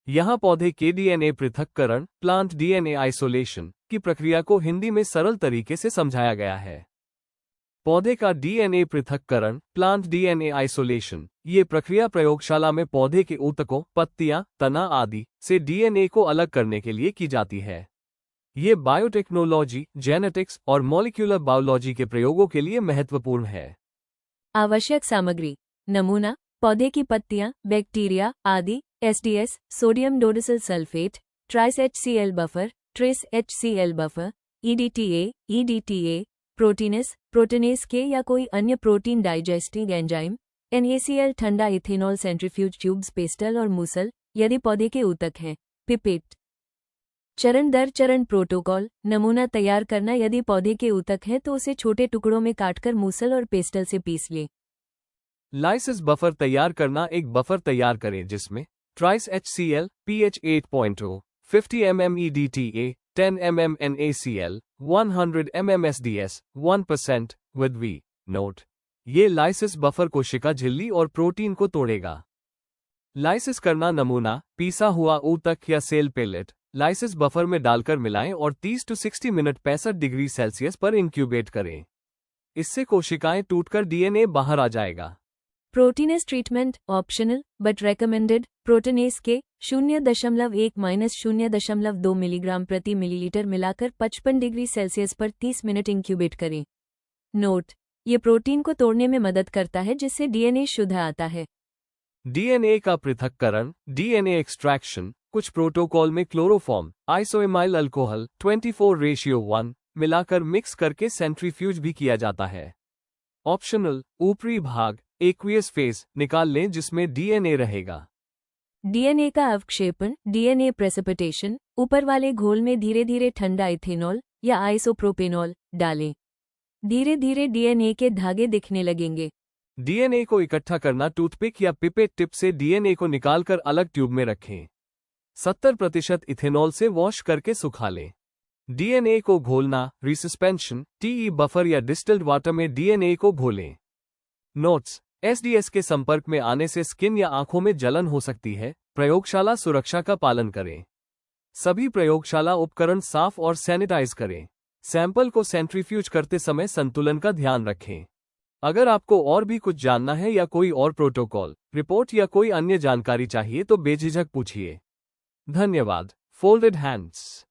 यहाँ पौधे के डीएनए पृथक्करण, प्लांट डीएनए आइसोलेशन की प्रक्रिया को हिंदी में सरल तरीके से समझाया गया है। पौधे का डीएनए पृथक्करण, प्लांट डीएनए आइसोलेशन, ये प्रक्रिया प्रयोगशाला में पौधे के ऊतकों, पत्तियां, तना आदि से डीएनए को अलग करने के लिए की जाती है। ये बायोटेक्नोलॉजी, जेनेटिक्स और मॉलिक्यूलर बायोलॉजी के प्रयोगों के लिए महत्वपूर्ण है। आवश्यक सामग्री: नमूना, पौधे की पत्तियां, बैक्टीरिया आदि, SDS, sodium डोडिसल sulphate, ट्राइस HCl buffer, trace HCl buffer, EDTA, प्रोटीनेस, प्रोटीनेस के या कोई अन्य प्रोटीन डाइजेस्टिंग एंजाइम, NaCl, ठंडा इथेनॉल, सेंट्रीफ्यूज ट्यूब्स, पेस्टल और मूसल यदि पौधे के ऊतक हैं, पिपेट। चरण दर चरण प्रोटोकॉल: नमूना तैयार करना, यदि पौधे के ऊतक हैं तो उसे छोटे टुकड़ों में काटकर मूसल और पेस्टल से पीस लें। लाइसिस बफर तैयार करना, एक बफर तैयार करें जिसमें ट्राइस HCl, pH 8.0, 50 mm EDTA, 10 mm NaCl, 100 mm SDS, 1% with V. Note: ये लाइसिस बफर कोशिका झिल्ली और प्रोटीन को तोड़ेगा। लाइसिस करना: नमूना, पीसा हुआ ऊतक या सेल पेलेट लाइसिस बफर में डालकर मिलाएं और 30 से 60 मिनट 65 डिग्री सेल्सियस पर इंक्यूबेट करें। इससे कोशिकाएं टूटकर डीएनए बाहर आ जाएगा। प्रोटीनेस ट्रीटमेंट ऑप्शनल बट रेकमेंडेड: प्रोटीनेस के 0.1-0.2 मिलीग्राम प्रति मिलीलीटर मिलाकर 55 डिग्री सेल्सियस पर 30 मिनट इंक्यूबेट करें। नोट: ये प्रोटीन को तोड़ने में मदद करता है जिससे डीएनए शुद्ध आता है। डीएनए का पृथक्करण, डीएनए एक्सट्रैक्शन, कुछ प्रोटोकॉल में क्लोरोफॉर्म, आइसोएमाइल अल्कोहल 24:1 मिलाकर मिक्स करके सेंट्रीफ्यूज भी किया जाता है। ऑप्शनल: ऊपरी भाग एक्वियस फेस निकाल लें जिसमें डीएनए रहेगा। डीएनए का अवक्षेपण, डीएनए प्रेसिपिटेशन: ऊपर वाले घोल में धीरे धीरे ठंडा इथेनॉल या आइसोप्रोपेनॉल डालें। धीरे धीरे डीएनए के धागे दिखने लगेंगे। डीएनए को इकट्ठा करना: टूथपिक या पिपेट टिप से डीएनए को निकालकर अलग ट्यूब में रखें। 70% इथेनॉल से वॉश करके सुखा लें। डीएनए को घोलना: रिसस्पेंशन, टीई बफर या डिस्टिल्ड वाटर में डीएनए को घोलें। नोट्स: SDS के संपर्क में आने से स्किन या आंखों में जलन हो सकती है। प्रयोगशाला सुरक्षा का पालन करें। सभी प्रयोगशाला उपकरण साफ और सैनिटाइज करें। सैंपल को सेंट्रीफ्यूज करते समय संतुलन का ध्यान रखें। अगर आपको और भी कुछ जानना है या कोई और प्रोटोकॉल, रिपोर्ट या कोई अन्य जानकारी चाहिए तो बेझिझक पूछिए। धन्यवाद। Folded hands.